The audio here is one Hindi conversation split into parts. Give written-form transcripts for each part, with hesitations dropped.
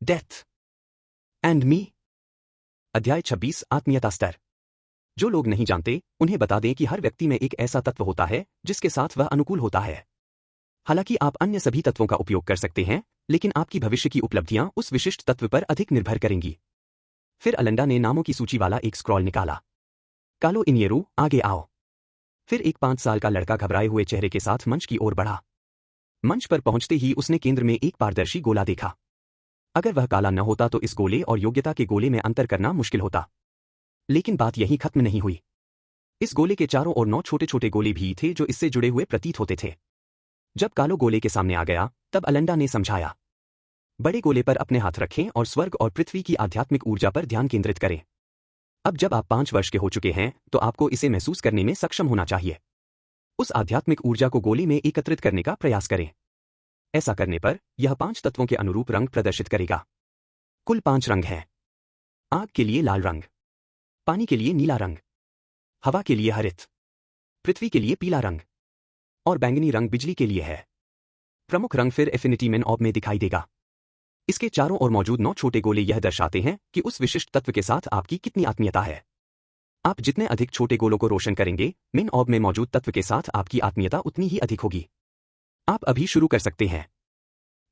Death and me. अध्याय 26 आत्मीयता स्तर। जो लोग नहीं जानते उन्हें बता दें कि हर व्यक्ति में एक ऐसा तत्व होता है जिसके साथ वह अनुकूल होता है। हालांकि आप अन्य सभी तत्वों का उपयोग कर सकते हैं, लेकिन आपकी भविष्य की उपलब्धियां उस विशिष्ट तत्व पर अधिक निर्भर करेंगी। फिर अलेंडा ने नामों की सूची वाला एक स्क्रॉल निकाला। कालो इनियरू, आगे आओ। फिर एक 5 साल का लड़का घबराए हुए चेहरे के साथ मंच की ओर बढ़ा। मंच पर पहुंचते ही उसने केंद्र में एक पारदर्शी गोला देखा। अगर वह काला न होता तो इस गोले और योग्यता के गोले में अंतर करना मुश्किल होता। लेकिन बात यहीं खत्म नहीं हुई। इस गोले के चारों ओर 9 छोटे छोटे गोले भी थे जो इससे जुड़े हुए प्रतीत होते थे। जब कालो गोले के सामने आ गया तब अलेंडा ने समझाया, बड़े गोले पर अपने हाथ रखें और स्वर्ग और पृथ्वी की आध्यात्मिक ऊर्जा पर ध्यान केंद्रित करें। अब जब आप 5 वर्ष के हो चुके हैं तो आपको इसे महसूस करने में सक्षम होना चाहिए। उस आध्यात्मिक ऊर्जा को गोले में एकत्रित करने का प्रयास करें। ऐसा करने पर यह 5 तत्वों के अनुरूप रंग प्रदर्शित करेगा। कुल 5 रंग हैं। आग के लिए लाल रंग, पानी के लिए नीला रंग, हवा के लिए हरित, पृथ्वी के लिए पीला रंग और बैंगनी रंग बिजली के लिए है। प्रमुख रंग फिर एफिनिटी मेन ऑब में दिखाई देगा। इसके चारों ओर मौजूद 9 छोटे गोले यह दर्शाते हैं कि उस विशिष्ट तत्व के साथ आपकी कितनी आत्मीयता है। आप जितने अधिक छोटे गोलों को रोशन करेंगे, मेन ऑब में मौजूद तत्व के साथ आपकी आत्मीयता उतनी ही अधिक होगी। आप अभी शुरू कर सकते हैं।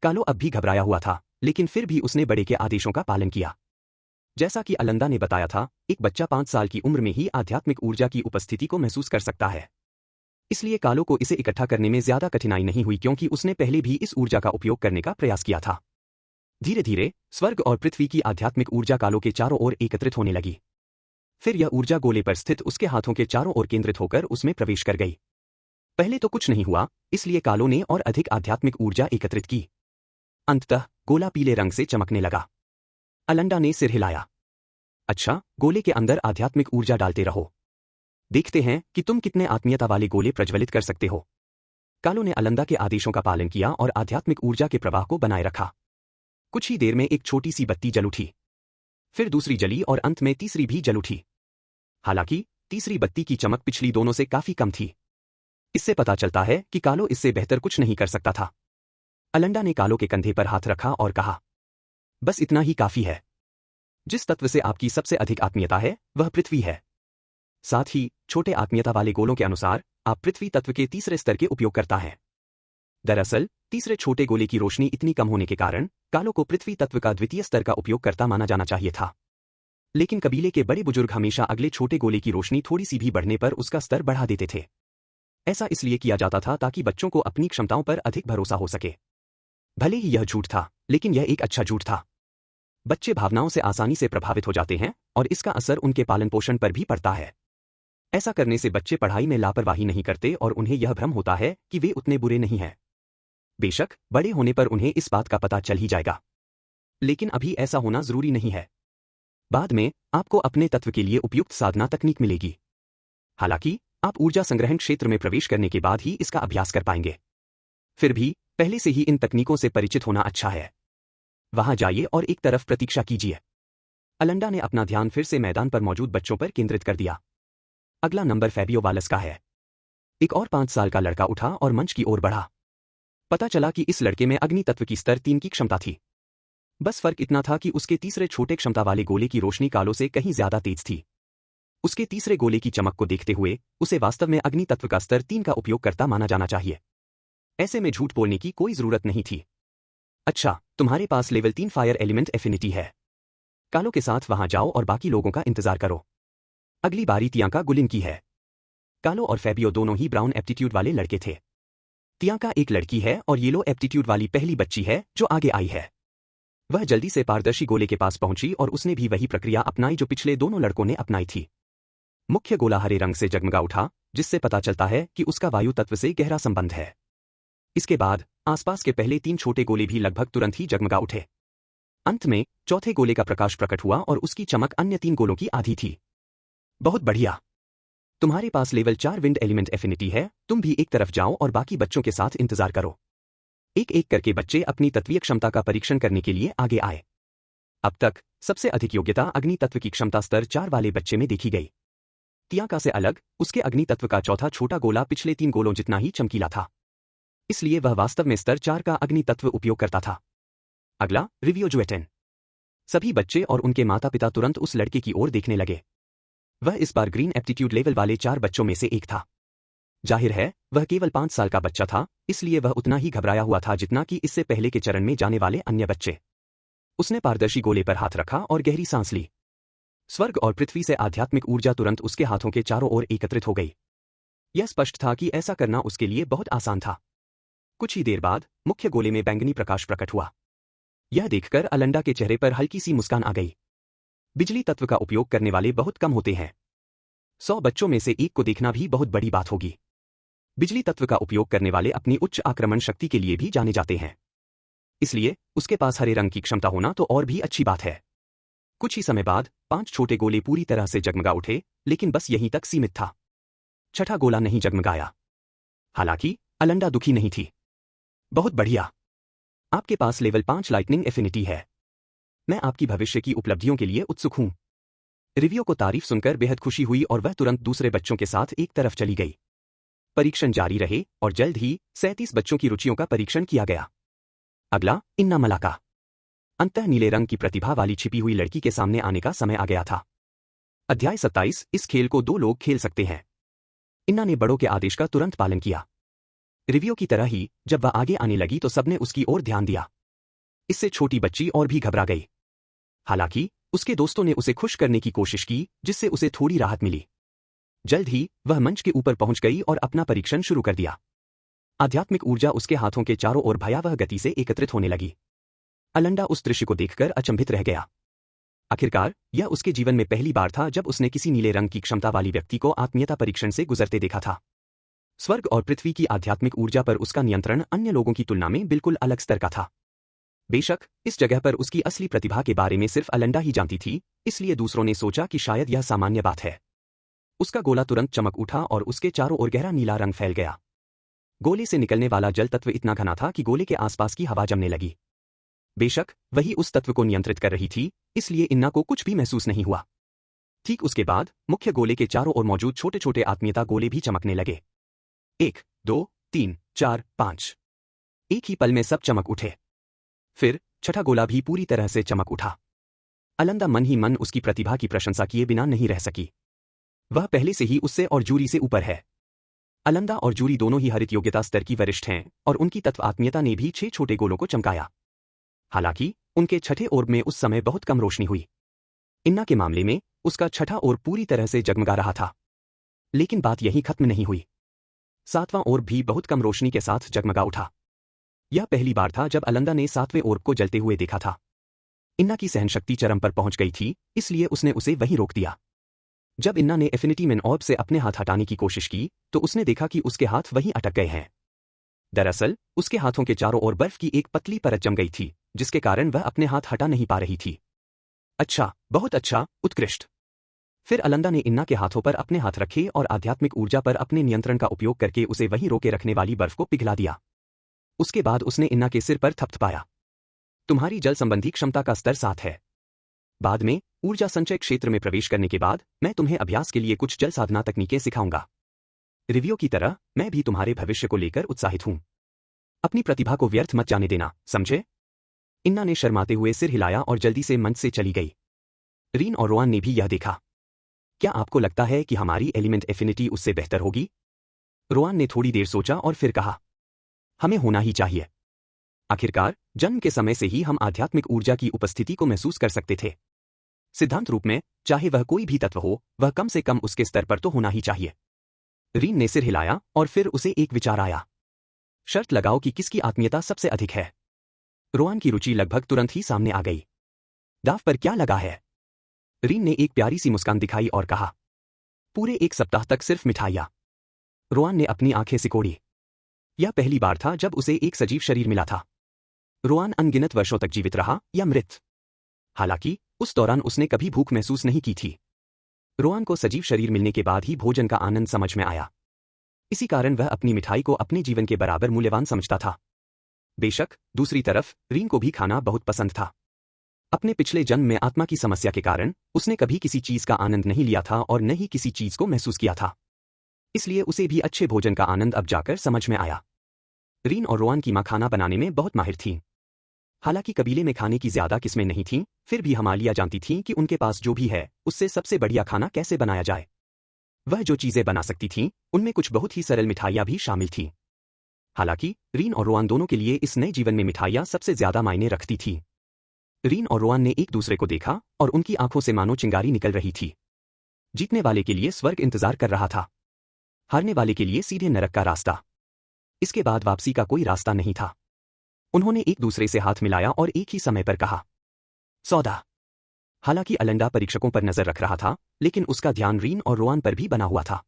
कालो अब भी घबराया हुआ था, लेकिन फिर भी उसने बड़े के आदेशों का पालन किया। जैसा कि अलेंडा ने बताया था, एक बच्चा 5 साल की उम्र में ही आध्यात्मिक ऊर्जा की उपस्थिति को महसूस कर सकता है। इसलिए कालो को इसे इकट्ठा करने में ज्यादा कठिनाई नहीं हुई, क्योंकि उसने पहले भी इस ऊर्जा का उपयोग करने का प्रयास किया था। धीरे धीरे स्वर्ग और पृथ्वी की आध्यात्मिक ऊर्जा कालो के चारों ओर एकत्रित होने लगी। फिर यह ऊर्जा गोले पर स्थित उसके हाथों के चारों ओर केंद्रित होकर उसमें प्रवेश कर गई। पहले तो कुछ नहीं हुआ, इसलिए कालो ने और अधिक आध्यात्मिक ऊर्जा एकत्रित की। अंततः गोला पीले रंग से चमकने लगा। अलेंडा ने सिर हिलाया। अच्छा, गोले के अंदर आध्यात्मिक ऊर्जा डालते रहो। देखते हैं कि तुम कितने आत्मीयता वाले गोले प्रज्वलित कर सकते हो। कालो ने अलेंडा के आदेशों का पालन किया और आध्यात्मिक ऊर्जा के प्रवाह को बनाए रखा। कुछ ही देर में एक छोटी सी बत्ती जल उठी। फिर दूसरी जली और अंत में तीसरी भी जल उठी। हालांकि तीसरी बत्ती की चमक पिछली दोनों से काफी कम थी। इससे पता चलता है कि कालो इससे बेहतर कुछ नहीं कर सकता था। अलेंडा ने कालो के कंधे पर हाथ रखा और कहा, बस इतना ही काफी है। जिस तत्व से आपकी सबसे अधिक आत्मीयता है वह पृथ्वी है। साथ ही छोटे आत्मीयता वाले गोलों के अनुसार आप पृथ्वी तत्व के तीसरे स्तर के उपयोग करता है। दरअसल तीसरे छोटे गोले की रोशनी इतनी कम होने के कारण कालो को पृथ्वी तत्व का द्वितीय स्तर का उपयोगकर्ता माना जाना चाहिए था। लेकिन कबीले के बड़े बुजुर्ग हमेशा अगले छोटे गोले की रोशनी थोड़ी सी भी बढ़ने पर उसका स्तर बढ़ा देते थे। ऐसा इसलिए किया जाता था ताकि बच्चों को अपनी क्षमताओं पर अधिक भरोसा हो सके। भले ही यह झूठ था, लेकिन यह एक अच्छा झूठ था। बच्चे भावनाओं से आसानी से प्रभावित हो जाते हैं और इसका असर उनके पालन पोषण पर भी पड़ता है। ऐसा करने से बच्चे पढ़ाई में लापरवाही नहीं करते और उन्हें यह भ्रम होता है कि वे उतने बुरे नहीं हैं। बेशक बड़े होने पर उन्हें इस बात का पता चल ही जाएगा, लेकिन अभी ऐसा होना जरूरी नहीं है। बाद में आपको अपने तत्व के लिए उपयुक्त साधना तकनीक मिलेगी। हालांकि आप ऊर्जा संग्रहण क्षेत्र में प्रवेश करने के बाद ही इसका अभ्यास कर पाएंगे। फिर भी पहले से ही इन तकनीकों से परिचित होना अच्छा है। वहां जाइए और एक तरफ प्रतीक्षा कीजिए। अलेंडा ने अपना ध्यान फिर से मैदान पर मौजूद बच्चों पर केंद्रित कर दिया। अगला नंबर फैबियो वालस का है। एक और 5 साल का लड़का उठा और मंच की ओर बढ़ा। पता चला कि इस लड़के में अग्नि तत्व की स्तर 3 की क्षमता थी। बस फर्क इतना था कि उसके तीसरे छोटे क्षमता वाले गोले की रोशनी कालो से कहीं ज्यादा तेज थी। उसके तीसरे गोले की चमक को देखते हुए उसे वास्तव में अग्नि तत्व का स्तर 3 का उपयोगकर्ता माना जाना चाहिए। ऐसे में झूठ बोलने की कोई जरूरत नहीं थी। अच्छा, तुम्हारे पास लेवल 3 फायर एलिमेंट एफिनिटी है। कालो के साथ वहां जाओ और बाकी लोगों का इंतजार करो। अगली बारी तियांका गुलिन की है। कालो और फैबियो दोनों ही ब्राउन एप्टीट्यूड वाले लड़के थे। तियांका एक लड़की है और येलो एप्टीट्यूड वाली पहली बच्ची है जो आगे आई है। वह जल्दी से पारदर्शी गोले के पास पहुंची और उसने भी वही प्रक्रिया अपनाई जो पिछले दोनों लड़कों ने अपनाई थी। मुख्य गोला हरे रंग से जगमगा उठा, जिससे पता चलता है कि उसका वायु तत्व से गहरा संबंध है। इसके बाद आसपास के पहले 3 छोटे गोले भी लगभग तुरंत ही जगमगा उठे। अंत में चौथे गोले का प्रकाश प्रकट हुआ और उसकी चमक अन्य 3 गोलों की आधी थी। बहुत बढ़िया। तुम्हारे पास लेवल 4 विंड एलिमेंट एफिनिटी है। तुम भी एक तरफ जाओ और बाकी बच्चों के साथ इंतजार करो। एक एक करके बच्चे अपनी तत्वीय क्षमता का परीक्षण करने के लिए आगे आए। अब तक सबसे अधिक योग्यता अग्नि तत्व की क्षमता स्तर 4 वाले बच्चे में देखी गई। तियांका से अलग उसके अग्नि तत्व का चौथा छोटा गोला पिछले 3 गोलों जितना ही चमकीला था। इसलिए वह वास्तव में स्तर 4 का अग्नि तत्व उपयोग करता था। अगला रिवियो जुएटेन। सभी बच्चे और उनके माता पिता तुरंत उस लड़के की ओर देखने लगे। वह इस बार ग्रीन एप्टीट्यूड लेवल वाले 4 बच्चों में से एक था। जाहिर है वह केवल 5 साल का बच्चा था, इसलिए वह उतना ही घबराया हुआ था जितना कि इससे पहले के चरण में जाने वाले अन्य बच्चे। उसने पारदर्शी गोले पर हाथ रखा और गहरी सांस ली। स्वर्ग और पृथ्वी से आध्यात्मिक ऊर्जा तुरंत उसके हाथों के चारों ओर एकत्रित हो गई। यह स्पष्ट था कि ऐसा करना उसके लिए बहुत आसान था। कुछ ही देर बाद मुख्य गोले में बैंगनी प्रकाश प्रकट हुआ। यह देखकर अलंडा के चेहरे पर हल्की सी मुस्कान आ गई। बिजली तत्व का उपयोग करने वाले बहुत कम होते हैं। 100 बच्चों में से एक को देखना भी बहुत बड़ी बात होगी। बिजली तत्व का उपयोग करने वाले अपनी उच्च आक्रमण शक्ति के लिए भी जाने जाते हैं, इसलिए उसके पास हरे रंग की क्षमता होना तो और भी अच्छी बात है। कुछ ही समय बाद 5 छोटे गोले पूरी तरह से जगमगा उठे, लेकिन बस यहीं तक सीमित था। छठा गोला नहीं जगमगाया। हालांकि अलंडा दुखी नहीं थी। बहुत बढ़िया, आपके पास लेवल 5 लाइटनिंग एफिनिटी है। मैं आपकी भविष्य की उपलब्धियों के लिए उत्सुक हूं। रिवियो को तारीफ सुनकर बेहद खुशी हुई और वह तुरंत दूसरे बच्चों के साथ एक तरफ चली गई। परीक्षण जारी रहे और जल्द ही 37 बच्चों की रुचियों का परीक्षण किया गया। अगला इन्ना मलाका। अंततः नीले रंग की प्रतिभा वाली छिपी हुई लड़की के सामने आने का समय आ गया था। अध्याय 27। इस खेल को 2 लोग खेल सकते हैं। इन्ना ने बड़ों के आदेश का तुरंत पालन किया। रिवियो की तरह ही जब वह आगे आने लगी तो सबने उसकी ओर ध्यान दिया। इससे छोटी बच्ची और भी घबरा गई। हालांकि उसके दोस्तों ने उसे खुश करने की कोशिश की, जिससे उसे थोड़ी राहत मिली। जल्द ही वह मंच के ऊपर पहुंच गई और अपना परीक्षण शुरू कर दिया। आध्यात्मिक ऊर्जा उसके हाथों के चारों ओर भयावह गति से एकत्रित होने लगी। अलंडा उस दृश्य को देखकर अचंभित रह गया। आखिरकार यह उसके जीवन में पहली बार था जब उसने किसी नीले रंग की क्षमता वाली व्यक्ति को आत्मीयता परीक्षण से गुजरते देखा था। स्वर्ग और पृथ्वी की आध्यात्मिक ऊर्जा पर उसका नियंत्रण अन्य लोगों की तुलना में बिल्कुल अलग स्तर का था। बेशक इस जगह पर उसकी असली प्रतिभा के बारे में सिर्फ अलंडा ही जानती थी, इसलिए दूसरों ने सोचा कि शायद यह सामान्य बात है। उसका गोला तुरंत चमक उठा और उसके चारों ओर गहरा नीला रंग फैल गया। गोले से निकलने वाला जल तत्व इतना घना था कि गोले के आसपास की हवा जमने लगी। बेशक वही उस तत्व को नियंत्रित कर रही थी, इसलिए इन्ना को कुछ भी महसूस नहीं हुआ। ठीक उसके बाद मुख्य गोले के चारों ओर मौजूद छोटे छोटे आत्मीयता गोले भी चमकने लगे। 1, 2, 3, 4, 5। एक ही पल में सब चमक उठे। फिर छठा गोला भी पूरी तरह से चमक उठा। अलंदा मन ही मन उसकी प्रतिभा की प्रशंसा किए बिना नहीं रह सकी। वह पहले से ही उससे और जूरी से ऊपर है। अलंदा और जूरी दोनों ही हरित योग्यता स्तर की वरिष्ठ हैं और उनकी तत्व आत्मीयता ने भी 6 छोटे गोलों को चमकाया। हालांकि उनके छठे ओर्ब में उस समय बहुत कम रोशनी हुई। इन्ना के मामले में उसका छठा ओर्ब पूरी तरह से जगमगा रहा था। लेकिन बात यहीं खत्म नहीं हुई। 7वां ओर्ब भी बहुत कम रोशनी के साथ जगमगा उठा। यह पहली बार था जब अलंदा ने 7वें ओर्ब को जलते हुए देखा था। इन्ना की सहनशक्ति चरम पर पहुंच गई थी, इसलिए उसने उसे वहीं रोक दिया। जब इन्ना ने एफिनिटी मैन ऑर्ब से अपने हाथ हटाने की कोशिश की तो उसने देखा कि उसके हाथ वहीं अटक गए हैं। दरअसल उसके हाथों के चारों ओर बर्फ की एक पतली परत जम गई थी, जिसके कारण वह अपने हाथ हटा नहीं पा रही थी। अच्छा, बहुत अच्छा, उत्कृष्ट। फिर अलंदा ने इन्ना के हाथों पर अपने हाथ रखे और आध्यात्मिक ऊर्जा पर अपने नियंत्रण का उपयोग करके उसे वहीं रोके रखने वाली बर्फ को पिघला दिया। उसके बाद उसने इन्ना के सिर पर थपथपाया। तुम्हारी जल संबंधी क्षमता का स्तर 7 है। बाद में ऊर्जा संचय क्षेत्र में प्रवेश करने के बाद मैं तुम्हें अभ्यास के लिए कुछ जल साधना तकनीकें सिखाऊंगा। रिवियो की तरह मैं भी तुम्हारे भविष्य को लेकर उत्साहित हूं। अपनी प्रतिभा को व्यर्थ मत जाने देना, समझे? इन्ना ने शर्माते हुए सिर हिलाया और जल्दी से मंच से चली गई। रीन और रोआन ने भी यह देखा। क्या आपको लगता है कि हमारी एलिमेंट एफिनिटी उससे बेहतर होगी? रोआन ने थोड़ी देर सोचा और फिर कहा, हमें होना ही चाहिए। आखिरकार जन्म के समय से ही हम आध्यात्मिक ऊर्जा की उपस्थिति को महसूस कर सकते थे। सिद्धांत रूप में चाहे वह कोई भी तत्व हो, वह कम से कम उसके स्तर पर तो होना ही चाहिए। रीन ने सिर हिलाया और फिर उसे एक विचार आया। शर्त लगाओ कि किसकी आत्मीयता सबसे अधिक है। रोआन की रुचि लगभग तुरंत ही सामने आ गई। दाव पर क्या लगा है? रीन ने एक प्यारी सी मुस्कान दिखाई और कहा, पूरे 1 सप्ताह तक सिर्फ मिठाइयां। रोआन ने अपनी आंखें सिकोड़ी। यह पहली बार था जब उसे एक सजीव शरीर मिला था। रोआन अनगिनत वर्षों तक जीवित रहा या मृत। हालांकि उस दौरान उसने कभी भूख महसूस नहीं की थी। रोआन को सजीव शरीर मिलने के बाद ही भोजन का आनंद समझ में आया। इसी कारण वह अपनी मिठाई को अपने जीवन के बराबर मूल्यवान समझता था। बेशक दूसरी तरफ रीन को भी खाना बहुत पसंद था। अपने पिछले जन्म में आत्मा की समस्या के कारण उसने कभी किसी चीज का आनंद नहीं लिया था और न ही किसी चीज को महसूस किया था। इसलिए उसे भी अच्छे भोजन का आनंद अब जाकर समझ में आया। रीन और रोआन की मां खाना बनाने में बहुत माहिर थीं। हालांकि कबीले में खाने की ज्यादा किस्में नहीं थीं, फिर भी हमालिया जानती थीं कि उनके पास जो भी है उससे सबसे बढ़िया खाना कैसे बनाया जाए। वह जो चीजें बना सकती थीं उनमें कुछ बहुत ही सरल मिठाइयां भी शामिल थीं। हालांकि रीन और रोआन दोनों के लिए इस नए जीवन में मिठाइयां सबसे ज्यादा मायने रखती थीं। रीन और रोआन ने एक दूसरे को देखा और उनकी आंखों से मानो चिंगारी निकल रही थी। जीतने वाले के लिए स्वर्ग इंतजार कर रहा था, हारने वाले के लिए सीधे नरक का रास्ता। इसके बाद वापसी का कोई रास्ता नहीं था। उन्होंने एक दूसरे से हाथ मिलाया और एक ही समय पर कहा, सौदा। हालांकि अलंडा परीक्षकों पर नजर रख रहा था, लेकिन उसका ध्यान रीन और रोआन पर भी बना हुआ था।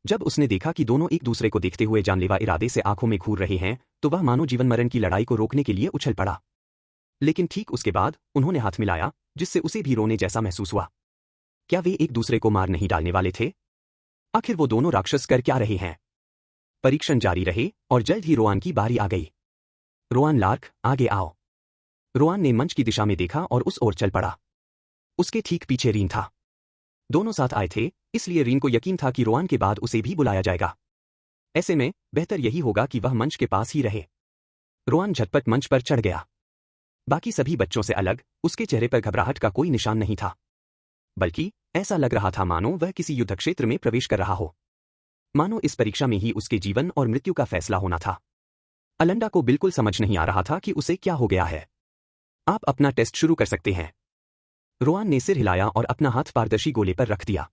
जब उसने देखा कि दोनों एक दूसरे को देखते हुए जानलेवा इरादे से आंखों में घूर रहे हैं, तो वह मानो जीवन मरण की लड़ाई को रोकने के लिए उछल पड़ा। लेकिन ठीक उसके बाद उन्होंने हाथ मिलाया, जिससे उसे भी रोने जैसा महसूस हुआ। क्या वे एक दूसरे को मार नहीं डालने वाले थे? आखिर वो दोनों राक्षस कर क्या रहे हैं? परीक्षण जारी रहे और जल्द ही रोआन की बारी आ गई। रोआन लार्क, आगे आओ। रोआन ने मंच की दिशा में देखा और उस ओर चल पड़ा। उसके ठीक पीछे रीन था। दोनों साथ आए थे, इसलिए रीन को यकीन था कि रोआन के बाद उसे भी बुलाया जाएगा। ऐसे में बेहतर यही होगा कि वह मंच के पास ही रहे। रोआन झटपट मंच पर चढ़ गया। बाकी सभी बच्चों से अलग उसके चेहरे पर घबराहट का कोई निशान नहीं था, बल्कि ऐसा लग रहा था मानो वह किसी युद्ध क्षेत्र में प्रवेश कर रहा हो। मानो इस परीक्षा में ही उसके जीवन और मृत्यु का फैसला होना था। अलंडा को बिल्कुल समझ नहीं आ रहा था कि उसे क्या हो गया है। आप अपना टेस्ट शुरू कर सकते हैं। रोआन ने सिर हिलाया और अपना हाथ पारदर्शी गोले पर रख दिया।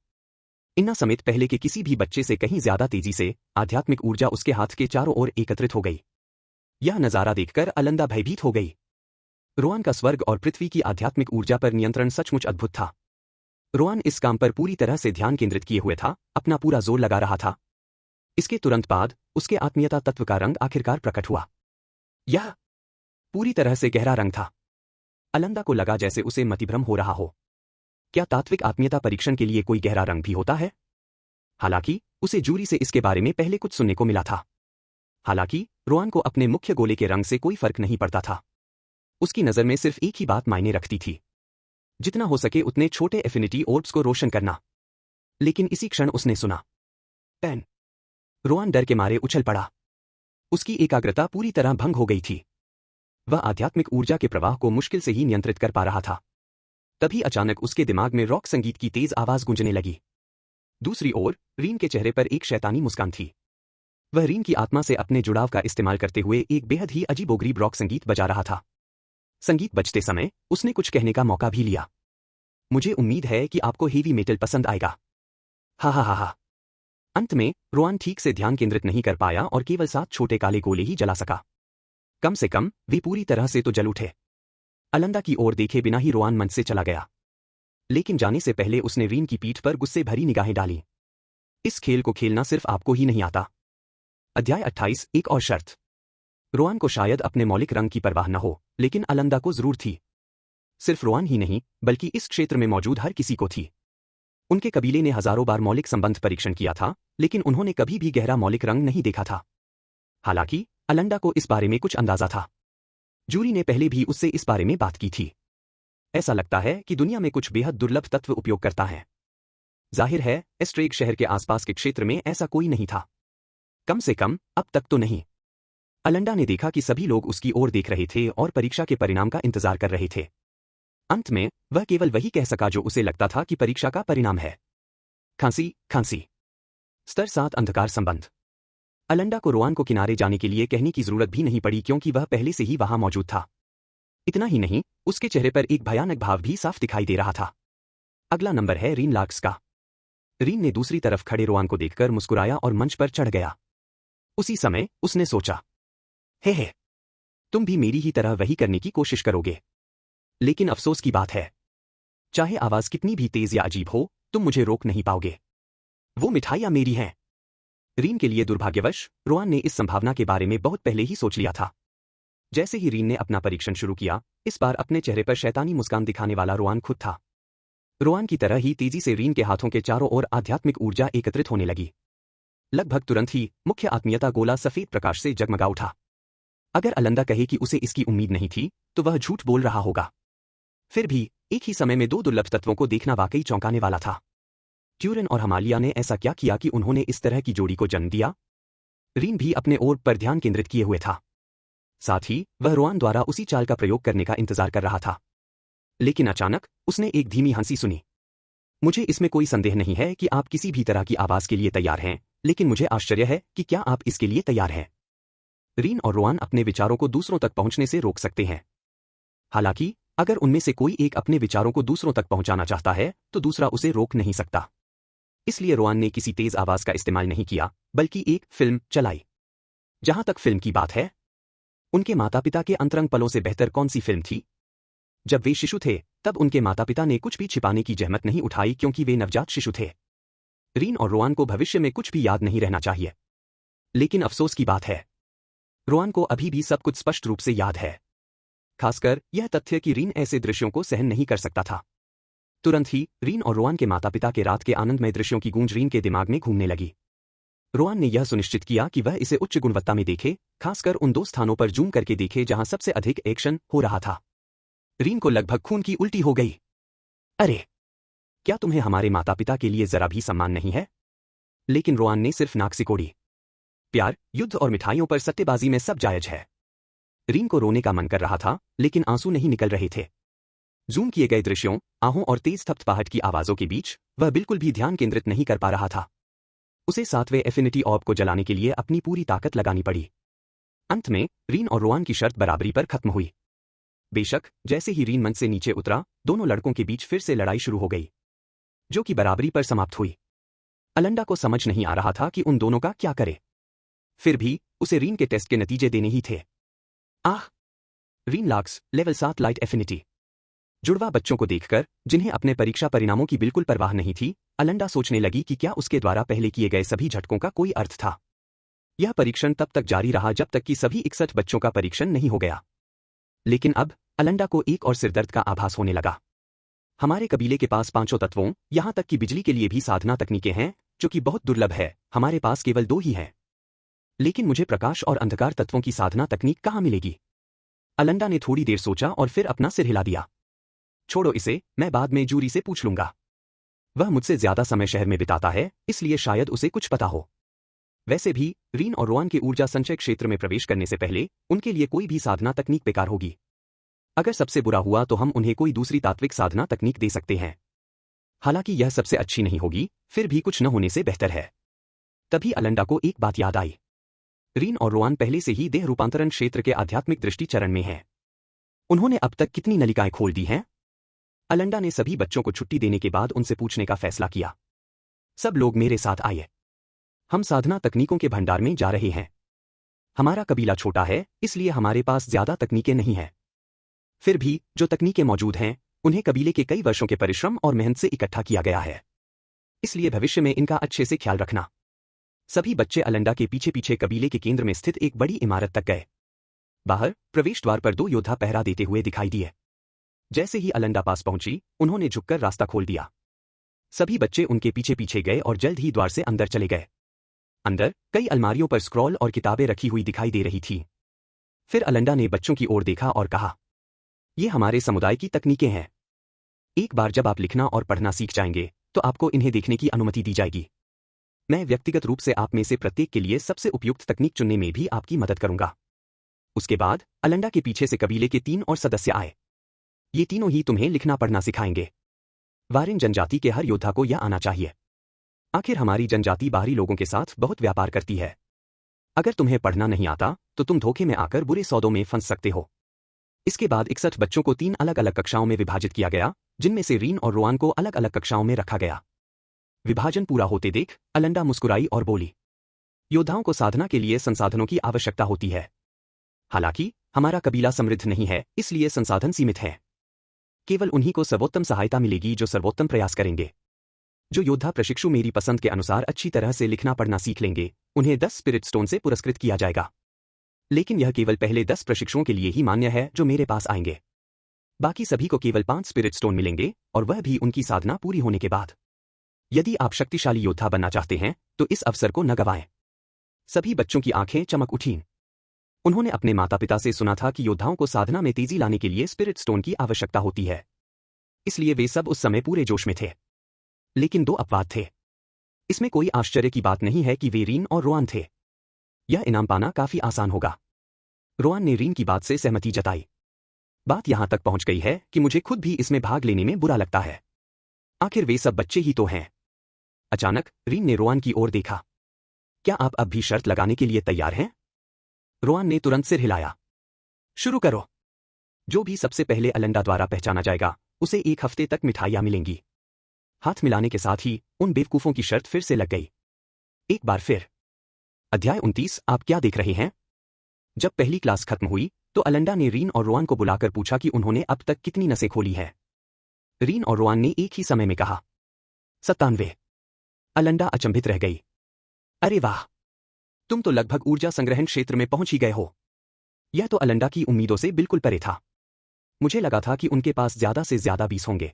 इन्ना समेत पहले के किसी भी बच्चे से कहीं ज्यादा तेजी से आध्यात्मिक ऊर्जा उसके हाथ के चारों ओर एकत्रित हो गई। यह नजारा देखकर अलंदा भयभीत हो गई। रोआन का स्वर्ग और पृथ्वी की आध्यात्मिक ऊर्जा पर नियंत्रण सचमुच अद्भुत था। रोआन इस काम पर पूरी तरह से ध्यान केंद्रित किए हुए था, अपना पूरा जोर लगा रहा था। इसके तुरंत बाद उसके आत्मीयता तत्व का रंग आखिरकार प्रकट हुआ। यह पूरी तरह से गहरा रंग था। अलंदा को लगा जैसे उसे मतिभ्रम हो रहा हो। क्या तात्विक आत्मीयता परीक्षण के लिए कोई गहरा रंग भी होता है? हालांकि उसे जूरी से इसके बारे में पहले कुछ सुनने को मिला था। हालांकि रोआन को अपने मुख्य गोले के रंग से कोई फर्क नहीं पड़ता था। उसकी नजर में सिर्फ एक ही बात मायने रखती थी, जितना हो सके उतने छोटे एफिनिटी ओर्ब्स को रोशन करना। लेकिन इसी क्षण उसने सुना, पैन। रोआन डर के मारे उछल पड़ा। उसकी एकाग्रता पूरी तरह भंग हो गई थी। वह आध्यात्मिक ऊर्जा के प्रवाह को मुश्किल से ही नियंत्रित कर पा रहा था। तभी अचानक उसके दिमाग में रॉक संगीत की तेज आवाज गूंजने लगी। दूसरी ओर रीन के चेहरे पर एक शैतानी मुस्कान थी। वह रीन की आत्मा से अपने जुड़ाव का इस्तेमाल करते हुए एक बेहद ही अजीबोगरीब रॉक संगीत बजा रहा था। संगीत बजते समय उसने कुछ कहने का मौका भी लिया। मुझे उम्मीद है कि आपको हेवी मेटल पसंद आएगा। हा हा हा हा। अंत में रोआन ठीक से ध्यान केंद्रित नहीं कर पाया और केवल 7 छोटे काले गोले ही जला सका। कम से कम वे पूरी तरह से तो जल उठे। अलंदा की ओर देखे बिना ही रोआन मंच से चला गया। लेकिन जाने से पहले उसने रीन की पीठ पर गुस्से भरी निगाहें डाली। इस खेल को खेलना सिर्फ आपको ही नहीं आता। अध्याय 28, एक और शर्त। रोआन को शायद अपने मौलिक रंग की परवाह न हो, लेकिन अलंदा को जरूर थी। सिर्फ रोआन ही नहीं, बल्कि इस क्षेत्र में मौजूद हर किसी को थी। उनके कबीले ने हजारों बार मौलिक संबंध परीक्षण किया था, लेकिन उन्होंने कभी भी गहरा मौलिक रंग नहीं देखा था। हालांकि अलंडा को इस बारे में कुछ अंदाजा था। जूरी ने पहले भी उससे इस बारे में बात की थी। ऐसा लगता है कि दुनिया में कुछ बेहद दुर्लभ तत्व उपयोग करता है। जाहिर है एस्ट्रेग शहर के आसपास के क्षेत्र में ऐसा कोई नहीं था, कम से कम अब तक तो नहीं। अलंडा ने देखा कि सभी लोग उसकी ओर देख रहे थे और परीक्षा के परिणाम का इंतजार कर रहे थे। अंत में वह केवल वही कह सका जो उसे लगता था कि परीक्षा का परिणाम है। खांसी, खांसी। स्तर 7 अंधकार संबंध। अलंडा को रोआन को किनारे जाने के लिए कहने की जरूरत भी नहीं पड़ी, क्योंकि वह पहले से ही वहां मौजूद था। इतना ही नहीं, उसके चेहरे पर एक भयानक भाव भी साफ दिखाई दे रहा था। अगला नंबर है रीन लार्क्स का। रीन ने दूसरी तरफ खड़े रोआन को देखकर मुस्कुराया और मंच पर चढ़ गया। उसी समय उसने सोचा, हे, तुम भी मेरी ही तरह वही करने की कोशिश करोगे। लेकिन अफसोस की बात है, चाहे आवाज कितनी भी तेज या अजीब हो, तुम मुझे रोक नहीं पाओगे। वो मिठाइयां मेरी हैं। रीन के लिए दुर्भाग्यवश रोआन ने इस संभावना के बारे में बहुत पहले ही सोच लिया था। जैसे ही रीन ने अपना परीक्षण शुरू किया, इस बार अपने चेहरे पर शैतानी मुस्कान दिखाने वाला रोआन खुद था। रोआन की तरह ही तेजी से रीन के हाथों के चारों ओर आध्यात्मिक ऊर्जा एकत्रित होने लगी। लगभग तुरंत ही मुख्य आत्मीयता गोला सफेद प्रकाश से जगमगा उठा। अगर अलंदा कहे कि उसे इसकी उम्मीद नहीं थी, तो वह झूठ बोल रहा होगा। फिर भी एक ही समय में 2 दुर्लभ तत्वों को देखना वाकई चौंकाने वाला था। ट्यूरिन और हमालिया ने ऐसा क्या किया कि उन्होंने इस तरह की जोड़ी को जन्म दिया? रीन भी अपने ओर पर ध्यान केंद्रित किए हुए था। साथ ही वह रोआन द्वारा उसी चाल का प्रयोग करने का इंतजार कर रहा था। लेकिन अचानक उसने एक धीमी हंसी सुनी। मुझे इसमें कोई संदेह नहीं है कि आप किसी भी तरह की आवाज के लिए तैयार हैं, लेकिन मुझे आश्चर्य है कि क्या आप इसके लिए तैयार हैं। रीन और रोआन अपने विचारों को दूसरों तक पहुंचने से रोक सकते हैं। हालांकि अगर उनमें से कोई एक अपने विचारों को दूसरों तक पहुंचाना चाहता है तो दूसरा उसे रोक नहीं सकता। इसलिए रोआन ने किसी तेज आवाज का इस्तेमाल नहीं किया, बल्कि एक फिल्म चलाई। जहां तक फिल्म की बात है, उनके माता पिता के अंतरंग पलों से बेहतर कौन सी फिल्म थी। जब वे शिशु थे तब उनके माता पिता ने कुछ भी छिपाने की जहमत नहीं उठाई, क्योंकि वे नवजात शिशु थे। रीन और रोआन को भविष्य में कुछ भी याद नहीं रहना चाहिए। लेकिन अफसोस की बात है, रोआन को अभी भी सब कुछ स्पष्ट रूप से याद है। खासकर यह तथ्य कि रीन ऐसे दृश्यों को सहन नहीं कर सकता था। तुरंत ही रीन और रोआन के माता पिता के रात के आनंदमय दृश्यों की गूंज रीन के दिमाग में घूमने लगी। रोआन ने यह सुनिश्चित किया कि वह इसे उच्च गुणवत्ता में देखे, खासकर उन 2 स्थानों पर जूम करके देखे जहां सबसे अधिक एक्शन हो रहा था। रीन को लगभग खून की उल्टी हो गई। अरे, क्या तुम्हें हमारे माता पिता के लिए जरा भी सम्मान नहीं है? लेकिन रोआन ने सिर्फ नाक सिकोड़ी। प्यार, युद्ध और मिठाइयों पर सट्टेबाजी में सब जायज है। रीन को रोने का मन कर रहा था, लेकिन आंसू नहीं निकल रहे थे। जूम किए गए दृश्यों, आहों और तेज थपथपाहट की आवाजों के बीच वह बिल्कुल भी ध्यान केंद्रित नहीं कर पा रहा था। उसे 7वें एफिनिटी ऑर्ब को जलाने के लिए अपनी पूरी ताकत लगानी पड़ी। अंत में रीन और रोआन की शर्त बराबरी पर खत्म हुई। बेशक जैसे ही रीन मंच से नीचे उतरा, दोनों लड़कों के बीच फिर से लड़ाई शुरू हो गई, जो कि बराबरी पर समाप्त हुई। अलंडा को समझ नहीं आ रहा था कि उन दोनों का क्या करे। फिर भी उसे रीन के टेस्ट के नतीजे देने ही थे। आह! रीन लाक्स लेवल 7 लाइट एफिनिटी। जुड़वा बच्चों को देखकर, जिन्हें अपने परीक्षा परिणामों की बिल्कुल परवाह नहीं थी, अलंडा सोचने लगी कि क्या उसके द्वारा पहले किए गए सभी झटकों का कोई अर्थ था। यह परीक्षण तब तक जारी रहा जब तक कि सभी 61 बच्चों का परीक्षण नहीं हो गया। लेकिन अब अलंडा को एक और सिरदर्द का आभास होने लगा। हमारे कबीले के पास 5 तत्वों, यहां तक कि बिजली के लिए भी साधना तकनीकें हैं, जो कि बहुत दुर्लभ है। हमारे पास केवल 2 ही हैं। लेकिन मुझे प्रकाश और अंधकार तत्वों की साधना तकनीक कहां मिलेगी? अलंडा ने थोड़ी देर सोचा और फिर अपना सिर हिला दिया। छोड़ो इसे, मैं बाद में जूरी से पूछ लूंगा। वह मुझसे ज्यादा समय शहर में बिताता है, इसलिए शायद उसे कुछ पता हो। वैसे भी रीन और रोआन के ऊर्जा संचय क्षेत्र में प्रवेश करने से पहले उनके लिए कोई भी साधना तकनीक बेकार होगी। अगर सबसे बुरा हुआ तो हम उन्हें कोई दूसरी तात्विक साधना तकनीक दे सकते हैं। हालांकि यह सबसे अच्छी नहीं होगी, फिर भी कुछ न होने से बेहतर है। तभी अलंडा को एक बात याद आई। रीन और रोआन पहले से ही देह रूपांतरण क्षेत्र के आध्यात्मिक दृष्टि चरण में हैं। उन्होंने अब तक कितनी नलिकाएं खोल दी हैं? अलंडा ने सभी बच्चों को छुट्टी देने के बाद उनसे पूछने का फैसला किया। सब लोग मेरे साथ आइए। हम साधना तकनीकों के भंडार में जा रहे हैं। हमारा कबीला छोटा है, इसलिए हमारे पास ज्यादा तकनीकें नहीं हैं। फिर भी जो तकनीकें मौजूद हैं, उन्हें कबीले के कई वर्षों के परिश्रम और मेहनत से इकट्ठा किया गया है। इसलिए भविष्य में इनका अच्छे से ख्याल रखना। सभी बच्चे अलंडा के पीछे पीछे कबीले के केंद्र में स्थित एक बड़ी इमारत तक गए। बाहर प्रवेश द्वार पर 2 योद्धा पहरा देते हुए दिखाई दिए। जैसे ही अलंडा पास पहुंची, उन्होंने झुककर रास्ता खोल दिया। सभी बच्चे उनके पीछे पीछे गए और जल्द ही द्वार से अंदर चले गए। अंदर कई अलमारियों पर स्क्रॉल और किताबें रखी हुई दिखाई दे रही थी। फिर अलंडा ने बच्चों की ओर देखा और कहा, ये हमारे समुदाय की तकनीकें हैं। एक बार जब आप लिखना और पढ़ना सीख जाएंगे, तो आपको इन्हें देखने की अनुमति दी जाएगी। मैं व्यक्तिगत रूप से आप में से प्रत्येक के लिए सबसे उपयुक्त तकनीक चुनने में भी आपकी मदद करूंगा। उसके बाद अलंडा के पीछे से कबीले के 3 और सदस्य आए। ये तीनों ही तुम्हें लिखना पढ़ना सिखाएंगे। वारिन जनजाति के हर योद्धा को यह आना चाहिए। आखिर हमारी जनजाति बाहरी लोगों के साथ बहुत व्यापार करती है। अगर तुम्हें पढ़ना नहीं आता तो तुम धोखे में आकर बुरे सौदों में फंस सकते हो। इसके बाद 61 बच्चों को 3 अलग अलग कक्षाओं में विभाजित किया गया, जिनमें से रीन और रोआन को अलग अलग कक्षाओं में रखा गया। विभाजन पूरा होते देख अलंडा मुस्कुराई और बोली, योद्धाओं को साधना के लिए संसाधनों की आवश्यकता होती है। हालांकि हमारा कबीला समृद्ध नहीं है, इसलिए संसाधन सीमित हैं। केवल उन्हीं को सर्वोत्तम सहायता मिलेगी जो सर्वोत्तम प्रयास करेंगे। जो योद्धा प्रशिक्षु मेरी पसंद के अनुसार अच्छी तरह से लिखना पढ़ना सीख लेंगे, उन्हें 10 स्पिरिट स्टोन से पुरस्कृत किया जाएगा। लेकिन यह केवल पहले 10 प्रशिक्षुओं के लिए ही मान्य है जो मेरे पास आएंगे। बाकी सभी को केवल 5 स्पिरिट स्टोन मिलेंगे, और वह भी उनकी साधना पूरी होने के बाद। यदि आप शक्तिशाली योद्धा बनना चाहते हैं तो इस अवसर को न गंवाएं। सभी बच्चों की आंखें चमक उठीं। उन्होंने अपने माता पिता से सुना था कि योद्धाओं को साधना में तेजी लाने के लिए स्पिरिट स्टोन की आवश्यकता होती है। इसलिए वे सब उस समय पूरे जोश में थे। लेकिन 2 अपवाद थे। इसमें कोई आश्चर्य की बात नहीं है कि वे रीन और रोआन थे। यह इनाम पाना काफी आसान होगा। रोआन ने रीन की बात से सहमति जताई। बात यहां तक पहुंच गई है कि मुझे खुद भी इसमें भाग लेने में बुरा लगता है। आखिर वे सब बच्चे ही तो हैं। अचानक रीन ने रोआन की ओर देखा। क्या आप अब भी शर्त लगाने के लिए तैयार हैं? रोआन ने तुरंत सिर हिलाया। शुरू करो। जो भी सबसे पहले अलेंडा द्वारा पहचाना जाएगा उसे 1 हफ्ते तक मिठाइयां मिलेंगी। हाथ मिलाने के साथ ही उन बेवकूफों की शर्त फिर से लग गई। एक बार फिर। अध्याय 29। आप क्या देख रहे हैं? जब पहली क्लास खत्म हुई तो अलेंडा ने रीन और रोआन को बुलाकर पूछा कि उन्होंने अब तक कितनी नसें खोली है। रीन और रोआन ने एक ही समय में कहा 97। अलेंडा अचंभित रह गई। अरे वाह, तुम तो लगभग ऊर्जा संग्रहण क्षेत्र में पहुंच ही गए हो। यह तो अलेंडा की उम्मीदों से बिल्कुल परे था। मुझे लगा था कि उनके पास ज्यादा से ज्यादा 20 होंगे,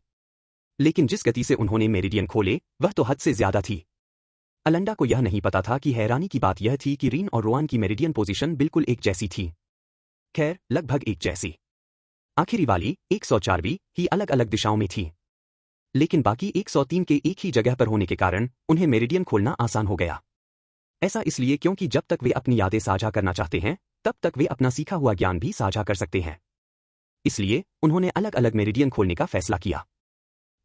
लेकिन जिस गति से उन्होंने मेरिडियन खोले वह तो हद से ज्यादा थी। अलेंडा को यह नहीं पता था कि हैरानी की बात यह थी कि रीन और रोआन की मेरिडियन पोजीशन बिल्कुल एक जैसी थी। खैर, लगभग एक जैसी। आखिरी वाली 104 ही अलग अलग दिशाओं में थी, लेकिन बाकी 103 के एक ही जगह पर होने के कारण उन्हें मेरिडियन खोलना आसान हो गया। ऐसा इसलिए क्योंकि जब तक वे अपनी यादें साझा करना चाहते हैं तब तक वे अपना सीखा हुआ ज्ञान भी साझा कर सकते हैं। इसलिए उन्होंने अलग अलग मेरिडियन खोलने का फैसला किया।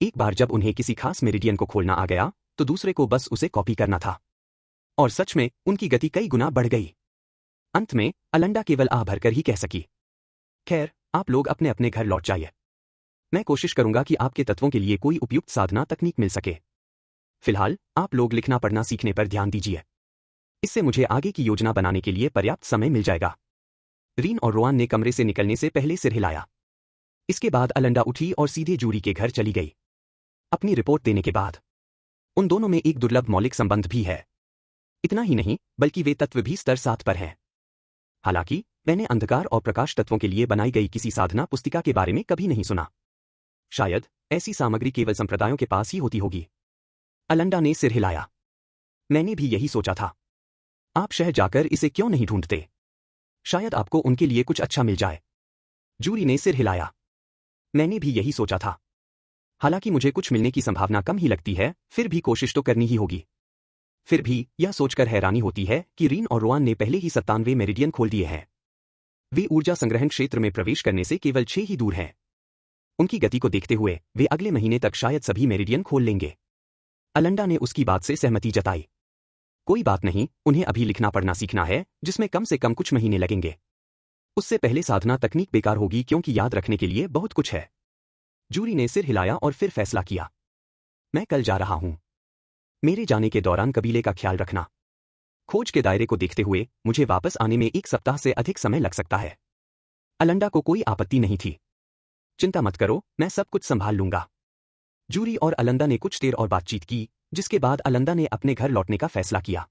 एक बार जब उन्हें किसी खास मेरिडियन को खोलना आ गया तो दूसरे को बस उसे कॉपी करना था। और सच में उनकी गति कई गुना बढ़ गई। अंत में अलेंडा केवल आह भरकर ही कह सकी, खैर, आप लोग अपने अपने घर लौट जाइए। मैं कोशिश करूंगा कि आपके तत्वों के लिए कोई उपयुक्त साधना तकनीक मिल सके। फिलहाल आप लोग लिखना पढ़ना सीखने पर ध्यान दीजिए। इससे मुझे आगे की योजना बनाने के लिए पर्याप्त समय मिल जाएगा। रीन और रोआन ने कमरे से निकलने से पहले सिर हिलाया। इसके बाद अलेंडा उठी और सीधे जूरी के घर चली गई। अपनी रिपोर्ट देने के बाद उन दोनों में एक दुर्लभ मौलिक संबंध भी है। इतना ही नहीं बल्कि वे तत्व भी स्तर 7 पर हैं। हालांकि मैंने अंधकार और प्रकाश तत्वों के लिए बनाई गई किसी साधना पुस्तिका के बारे में कभी नहीं सुना। शायद ऐसी सामग्री केवल संप्रदायों के पास ही होती होगी। अलेंडा ने सिर हिलाया। मैंने भी यही सोचा था। आप शहर जाकर इसे क्यों नहीं ढूंढते? शायद आपको उनके लिए कुछ अच्छा मिल जाए। जूरी ने सिर हिलाया। मैंने भी यही सोचा था। हालांकि मुझे कुछ मिलने की संभावना कम ही लगती है, फिर भी कोशिश तो करनी ही होगी। फिर भी यह सोचकर हैरानी होती है कि रीन और रोआन ने पहले ही 97 मेरिडियन खोल दिए हैं। वे ऊर्जा संग्रहण क्षेत्र में प्रवेश करने से केवल 6 ही दूर हैं। उनकी गति को देखते हुए वे अगले महीने तक शायद सभी मेरिडियन खोल लेंगे। अलेंडा ने उसकी बात से सहमति जताई। कोई बात नहीं, उन्हें अभी लिखना पढ़ना सीखना है जिसमें कम से कम कुछ महीने लगेंगे। उससे पहले साधना तकनीक बेकार होगी क्योंकि याद रखने के लिए बहुत कुछ है। जूरी ने सिर हिलाया और फिर फैसला किया। मैं कल जा रहा हूं। मेरे जाने के दौरान कबीले का ख्याल रखना। खोज के दायरे को देखते हुए मुझे वापस आने में 1 सप्ताह से अधिक समय लग सकता है। अलेंडा को कोई आपत्ति नहीं थी। चिंता मत करो, मैं सब कुछ संभाल लूंगा। जूरी और अलेंडा ने कुछ देर और बातचीत की, जिसके बाद अलेंडा ने अपने घर लौटने का फैसला किया।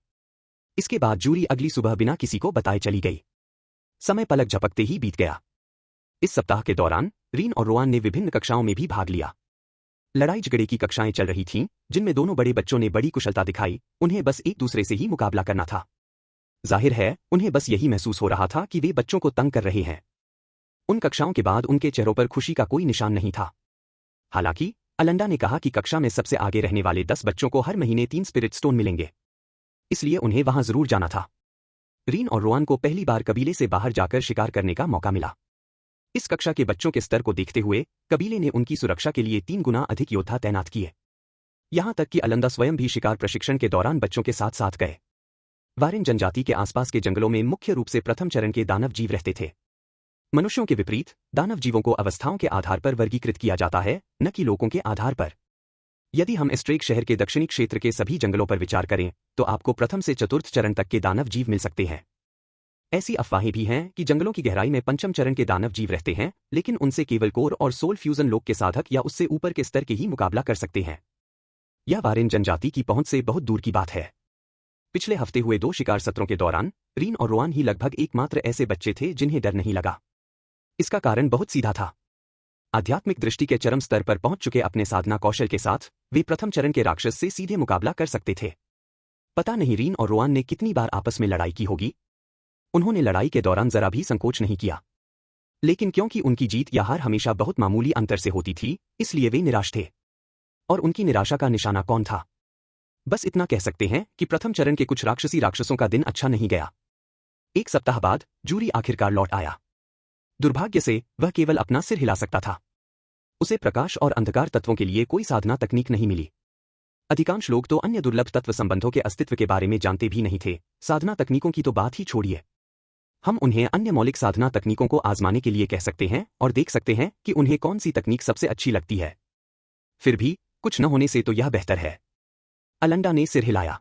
इसके बाद जूरी अगली सुबह बिना किसी को बताए चली गई। समय पलक झपकते ही बीत गया। इस सप्ताह के दौरान रीन और रोआन ने विभिन्न कक्षाओं में भी भाग लिया। लड़ाई झगड़े की कक्षाएं चल रही थीं, जिनमें दोनों बड़े बच्चों ने बड़ी कुशलता दिखाई। उन्हें बस एक दूसरे से ही मुकाबला करना था। जाहिर है उन्हें बस यही महसूस हो रहा था कि वे बच्चों को तंग कर रहे हैं। उन कक्षाओं के बाद उनके चेहरों पर खुशी का कोई निशान नहीं था। हालांकि अलेंडा ने कहा कि कक्षा में सबसे आगे रहने वाले 10 बच्चों को हर महीने 3 स्पिरिट स्टोन मिलेंगे, इसलिए उन्हें वहां जरूर जाना था। रीन और रोआन को पहली बार कबीले से बाहर जाकर शिकार करने का मौका मिला। इस कक्षा के बच्चों के स्तर को देखते हुए कबीले ने उनकी सुरक्षा के लिए 3 गुना अधिक योद्धा तैनात किए। यहां तक कि अलेंडा स्वयं भी शिकार प्रशिक्षण के दौरान बच्चों के साथ साथ गए। वारेन जनजाति के आसपास के जंगलों में मुख्य रूप से प्रथम चरण के दानव जीव रहते थे। मनुष्यों के विपरीत दानव जीवों को अवस्थाओं के आधार पर वर्गीकृत किया जाता है, न कि लोगों के आधार पर। यदि हम एस्ट्रेक शहर के दक्षिणी क्षेत्र के सभी जंगलों पर विचार करें तो आपको प्रथम से चतुर्थ चरण तक के दानव जीव मिल सकते हैं। ऐसी अफवाहें भी हैं कि जंगलों की गहराई में पंचम चरण के दानव जीव रहते हैं, लेकिन उनसे केवल कोर और सोल फ्यूजन लोक के साधक या उससे ऊपर के स्तर के ही मुकाबला कर सकते हैं। यह वारेन जनजाति की पहुंच से बहुत दूर की बात है। पिछले हफ्ते हुए 2 शिकार सत्रों के दौरान रीन और रोआन ही लगभग एकमात्र ऐसे बच्चे थे जिन्हें डर नहीं लगा। इसका कारण बहुत सीधा था। आध्यात्मिक दृष्टि के चरम स्तर पर पहुंच चुके अपने साधना कौशल के साथ वे प्रथम चरण के राक्षस से सीधे मुकाबला कर सकते थे। पता नहीं रीन और रोआन ने कितनी बार आपस में लड़ाई की होगी। उन्होंने लड़ाई के दौरान जरा भी संकोच नहीं किया, लेकिन क्योंकि उनकी जीत या हार हमेशा बहुत मामूली अंतर से होती थी, इसलिए वे निराश थे। और उनकी निराशा का निशाना कौन था? बस इतना कह सकते हैं कि प्रथम चरण के कुछ राक्षसों का दिन अच्छा नहीं गया। 1 सप्ताह बाद जूरी आखिरकार लौट आया। दुर्भाग्य से वह केवल अपना सिर हिला सकता था। उसे प्रकाश और अंधकार तत्वों के लिए कोई साधना तकनीक नहीं मिली। अधिकांश लोग तो अन्य दुर्लभ तत्व संबंधों के अस्तित्व के बारे में जानते भी नहीं थे, साधना तकनीकों की तो बात ही छोड़िए। हम उन्हें अन्य मौलिक साधना तकनीकों को आजमाने के लिए कह सकते हैं और देख सकते हैं कि उन्हें कौन सी तकनीक सबसे अच्छी लगती है। फिर भी कुछ न होने से तो यह बेहतर है। अलेंडा ने सिर हिलाया।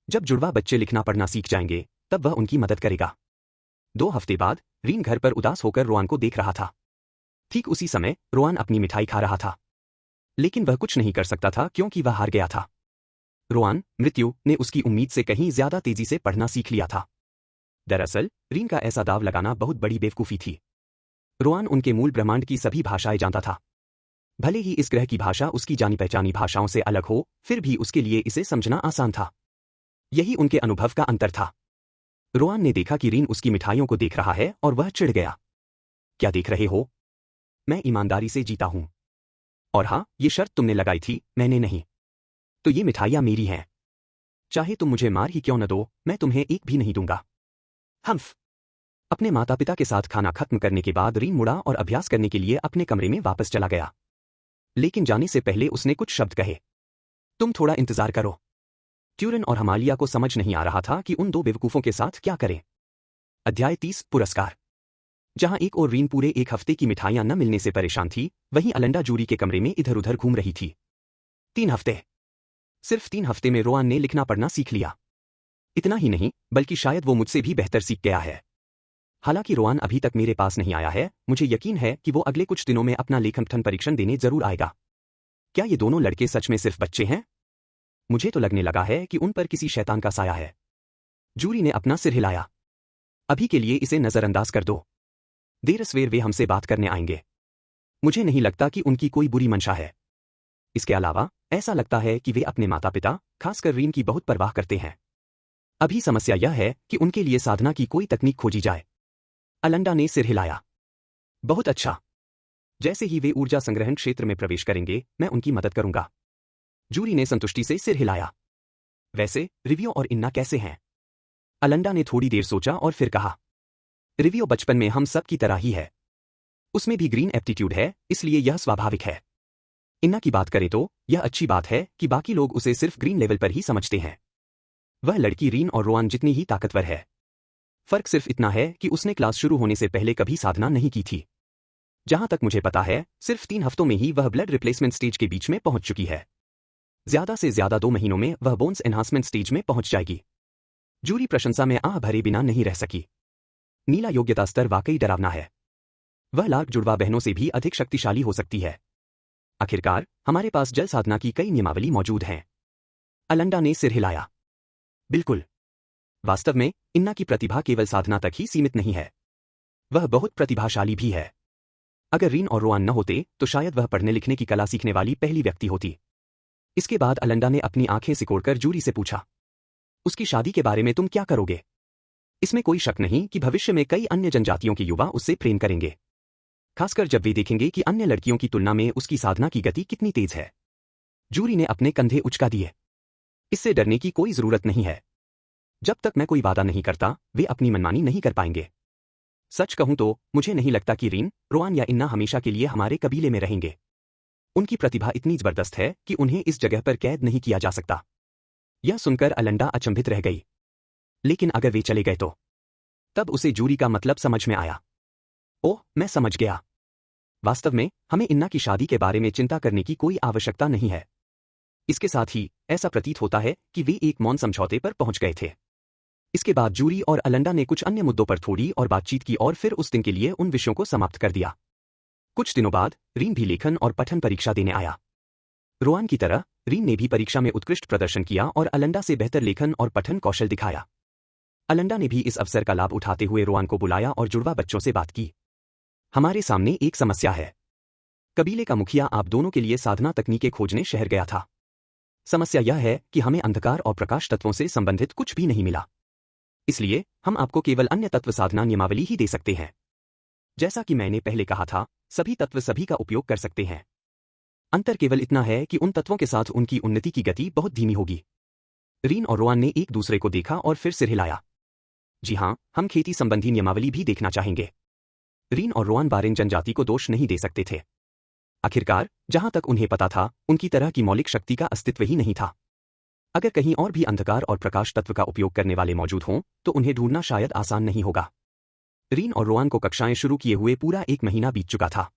जब जुड़वा बच्चे लिखना पढ़ना सीख जाएंगे तब वह उनकी मदद करेगा। 2 हफ्ते बाद रीन घर पर उदास होकर रोआन को देख रहा था। ठीक उसी समय रोआन अपनी मिठाई खा रहा था, लेकिन वह कुछ नहीं कर सकता था क्योंकि वह हार गया था। रोआन, मृत्यु ने उसकी उम्मीद से कहीं ज्यादा तेजी से पढ़ना सीख लिया था। दरअसल रीन का ऐसा दाव लगाना बहुत बड़ी बेवकूफी थी। रोआन उनके मूल ब्रह्मांड की सभी भाषाएं जानता था। भले ही इस ग्रह की भाषा उसकी जानी पहचानी भाषाओं से अलग हो, फिर भी उसके लिए इसे समझना आसान था। यही उनके अनुभव का अंतर था। रोआन ने देखा कि रीन उसकी मिठाइयों को देख रहा है और वह चिढ़ गया। क्या देख रहे हो? मैं ईमानदारी से जीता हूं। और हाँ, ये शर्त तुमने लगाई थी, मैंने नहीं। तो ये मिठाइयां मेरी हैं। चाहे तुम मुझे मार ही क्यों न दो, मैं तुम्हें एक भी नहीं दूंगा। हम्फ। अपने माता पिता के साथ खाना खत्म करने के बाद रीन मुड़ा और अभ्यास करने के लिए अपने कमरे में वापस चला गया। लेकिन जाने से पहले उसने कुछ शब्द कहे। तुम थोड़ा इंतजार करो। ट्यूरन और हमालिया को समझ नहीं आ रहा था कि उन 2 बेवकूफों के साथ क्या करें। अध्याय 30 पुरस्कार। जहां एक और रीन पूरे 1 हफ्ते की मिठाइयां न मिलने से परेशान थी, वहीं अलेंडा जूरी के कमरे में इधर उधर घूम रही थी। 3 हफ्ते। सिर्फ 3 हफ्ते में रोआन ने लिखना पढ़ना सीख लिया। इतना ही नहीं, बल्कि शायद वो मुझसे भी बेहतर सीख गया है। हालांकि रोआन अभी तक मेरे पास नहीं आया है, मुझे यकीन है कि वो अगले कुछ दिनों में अपना लेखन पठन परीक्षण देने जरूर आएगा। क्या ये दोनों लड़के सच में सिर्फ बच्चे हैं? मुझे तो लगने लगा है कि उन पर किसी शैतान का साया है। जूरी ने अपना सिर हिलाया। अभी के लिए इसे नजरअंदाज कर दो। देर सवेर वे हमसे बात करने आएंगे। मुझे नहीं लगता कि उनकी कोई बुरी मंशा है। इसके अलावा ऐसा लगता है कि वे अपने माता पिता, खासकर रीन की बहुत परवाह करते हैं। अभी समस्या यह है कि उनके लिए साधना की कोई तकनीक खोजी जाए। अलेंडा ने सिर हिलाया। बहुत अच्छा। जैसे ही वे ऊर्जा संग्रहण क्षेत्र में प्रवेश करेंगे, मैं उनकी मदद करूंगा। जूरी ने संतुष्टि से सिर हिलाया। वैसे रिवियो और इन्ना कैसे हैं? अलेंडा ने थोड़ी देर सोचा और फिर कहा। रिवियो बचपन में हम सब की तरह ही है। उसमें भी ग्रीन एप्टीट्यूड है, इसलिए यह स्वाभाविक है। इन्ना की बात करें तो यह अच्छी बात है कि बाकी लोग उसे सिर्फ ग्रीन लेवल पर ही समझते हैं। वह लड़की रीन और रोआन जितनी ही ताकतवर है। फर्क सिर्फ इतना है कि उसने क्लास शुरू होने से पहले कभी साधना नहीं की थी। जहां तक मुझे पता है, सिर्फ 3 हफ्तों में ही वह ब्लड रिप्लेसमेंट स्टेज के बीच में पहुंच चुकी है। ज्यादा से ज्यादा 2 महीनों में वह बोन्स एनहांसमेंट स्टेज में पहुंच जाएगी। जूरी प्रशंसा में आह भरे बिना नहीं रह सकी। नीला योग्यता स्तर वाकई डरावना है। वह लार्क जुड़वा बहनों से भी अधिक शक्तिशाली हो सकती है। आखिरकार हमारे पास जल साधना की कई नियमावली मौजूद हैं। अलेंडा ने सिर हिलाया। बिल्कुल। वास्तव में इन्ना की प्रतिभा केवल साधना तक ही सीमित नहीं है। वह बहुत प्रतिभाशाली भी है। अगर रीन और रोआन न होते तो शायद वह पढ़ने लिखने की कला सीखने वाली पहली व्यक्ति होती। इसके बाद अलेंडा ने अपनी आंखें सिकोड़कर जूरी से पूछा। उसकी शादी के बारे में तुम क्या करोगे? इसमें कोई शक नहीं कि भविष्य में कई अन्य जनजातियों के युवा उससे प्रेम करेंगे, खासकर जब वे देखेंगे कि अन्य लड़कियों की तुलना में उसकी साधना की गति कितनी तेज है। जूरी ने अपने कंधे उचका दिए। इससे डरने की कोई जरूरत नहीं है। जब तक मैं कोई वादा नहीं करता, वे अपनी मनमानी नहीं कर पाएंगे। सच कहूं तो मुझे नहीं लगता कि रीन, रोआन या इन्ना हमेशा के लिए हमारे कबीले में रहेंगे। उनकी प्रतिभा इतनी जबरदस्त है कि उन्हें इस जगह पर कैद नहीं किया जा सकता। यह सुनकर अलेंडा अचंभित रह गई। लेकिन अगर वे चले गए तो? तब उसे जूरी का मतलब समझ में आया। ओह, मैं समझ गया। वास्तव में हमें इन्ना की शादी के बारे में चिंता करने की कोई आवश्यकता नहीं है। इसके साथ ही ऐसा प्रतीत होता है कि वे एक मौन समझौते पर पहुंच गए थे। इसके बाद जूरी और अलेंडा ने कुछ अन्य मुद्दों पर थोड़ी और बातचीत की और फिर उस दिन के लिए उन विषयों को समाप्त कर दिया। कुछ दिनों बाद रीन भी लेखन और पठन परीक्षा देने आया। रोआन की तरह रीन ने भी परीक्षा में उत्कृष्ट प्रदर्शन किया और अलेंडा से बेहतर लेखन और पठन कौशल दिखाया। अलेंडा ने भी इस अवसर का लाभ उठाते हुए रोआन को बुलाया और जुड़वा बच्चों से बात की। हमारे सामने एक समस्या है। कबीले का मुखिया आप दोनों के लिए साधना तकनीकें खोजने शहर गया था। समस्या यह है कि हमें अंधकार और प्रकाश तत्वों से संबंधित कुछ भी नहीं मिला। इसलिए हम आपको केवल अन्य तत्व साधना नियमावली ही दे सकते हैं। जैसा कि मैंने पहले कहा था, सभी तत्व सभी का उपयोग कर सकते हैं। अंतर केवल इतना है कि उन तत्वों के साथ उनकी उन्नति की गति बहुत धीमी होगी। रीन और रोआन ने एक दूसरे को देखा और फिर सिर हिलाया। जी हाँ, हम खेती संबंधी नियमावली भी देखना चाहेंगे। रीन और रोआन बारेन जनजाति को दोष नहीं दे सकते थे। आखिरकार, जहां तक उन्हें पता था, उनकी तरह की मौलिक शक्ति का अस्तित्व ही नहीं था। अगर कहीं और भी अंधकार और प्रकाश तत्व का उपयोग करने वाले मौजूद हों, तो उन्हें ढूंढना शायद आसान नहीं होगा। रीन और रोआन को कक्षाएं शुरू किए हुए पूरा 1 महीना बीत चुका था।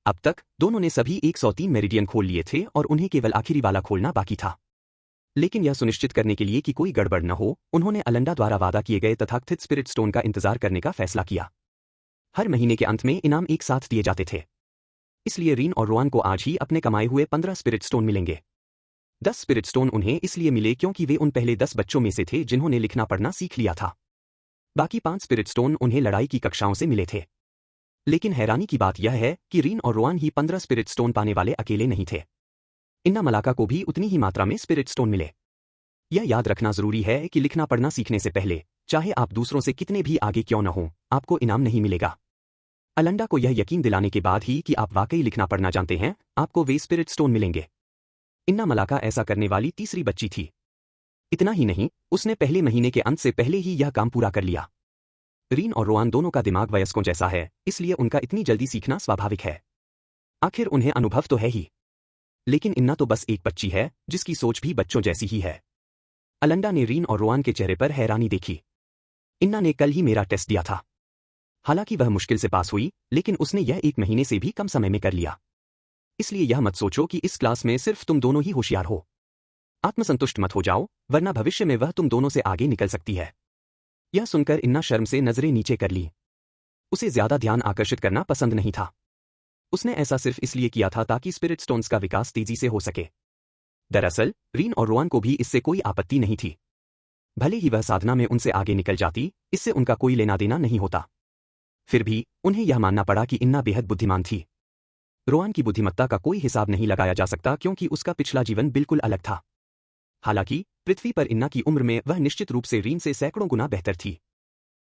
अब तक दोनों ने सभी 103 मेरिडियन खोल लिए थे और उन्हें केवल आखिरी वाला खोलना बाकी था। लेकिन यह सुनिश्चित करने के लिए कि कोई गड़बड़ न हो, उन्होंने अलंडा द्वारा वादा किए गए तथाकथित स्पिरिट स्टोन का इंतजार करने का फैसला किया। हर महीने के अंत में इनाम एक साथ दिए जाते थे। इसलिए रीन और रोआन को आज ही अपने कमाए हुए 15 स्पिरिट स्टोन मिलेंगे। 10 स्पिरिट स्टोन उन्हें इसलिए मिले क्योंकि वे उन पहले 10 बच्चों में से थे जिन्होंने लिखना पढ़ना सीख लिया था। बाकी 5 स्पिरिट स्टोन उन्हें लड़ाई की कक्षाओं से मिले थे। लेकिन हैरानी की बात यह है कि रीन और रोआन ही 15 स्पिरिट स्टोन पाने वाले अकेले नहीं थे। इन्ना मलाका को भी उतनी ही मात्रा में स्पिरिट स्टोन मिले। यह याद रखना जरूरी है कि लिखना पढ़ना सीखने से पहले, चाहे आप दूसरों से कितने भी आगे क्यों न हों, आपको इनाम नहीं मिलेगा। अलंडा को यह यकीन दिलाने के बाद ही कि आप वाकई लिखना पढ़ना जानते हैं, आपको वे स्पिरिट स्टोन मिलेंगे। इन्ना मलाका ऐसा करने वाली तीसरी बच्ची थी। इतना ही नहीं, उसने पहले महीने के अंत से पहले ही यह काम पूरा कर लिया। रीन और रोआन दोनों का दिमाग वयस्कों जैसा है, इसलिए उनका इतनी जल्दी सीखना स्वाभाविक है। आखिर उन्हें अनुभव तो है ही। लेकिन इन्ना तो बस एक बच्ची है जिसकी सोच भी बच्चों जैसी ही है। अलंडा ने रीन और रोआन के चेहरे पर हैरानी देखी। इन्ना ने कल ही मेरा टेस्ट दिया था। हालांकि वह मुश्किल से पास हुई, लेकिन उसने यह 1 महीने से भी कम समय में कर लिया। इसलिए यह मत सोचो कि इस क्लास में सिर्फ तुम दोनों ही होशियार हो। आत्मसंतुष्ट मत हो जाओ, वरना भविष्य में वह तुम दोनों से आगे निकल सकती है। यह सुनकर इन्ना शर्म से नजरें नीचे कर ली। उसे ज्यादा ध्यान आकर्षित करना पसंद नहीं था। उसने ऐसा सिर्फ इसलिए किया था ताकि स्पिरिट स्टोन्स का विकास तेजी से हो सके। दरअसल, रीन और रोआन को भी इससे कोई आपत्ति नहीं थी। भले ही वह साधना में उनसे आगे निकल जाती, इससे उनका कोई लेना देना नहीं होता। फिर भी उन्हें यह मानना पड़ा कि इन्ना बेहद बुद्धिमान थी। रोआन की बुद्धिमत्ता का कोई हिसाब नहीं लगाया जा सकता क्योंकि उसका पिछला जीवन बिल्कुल अलग था। हालांकि पृथ्वी पर इन्ना की उम्र में वह निश्चित रूप से रीन से सैकड़ों गुना बेहतर थी।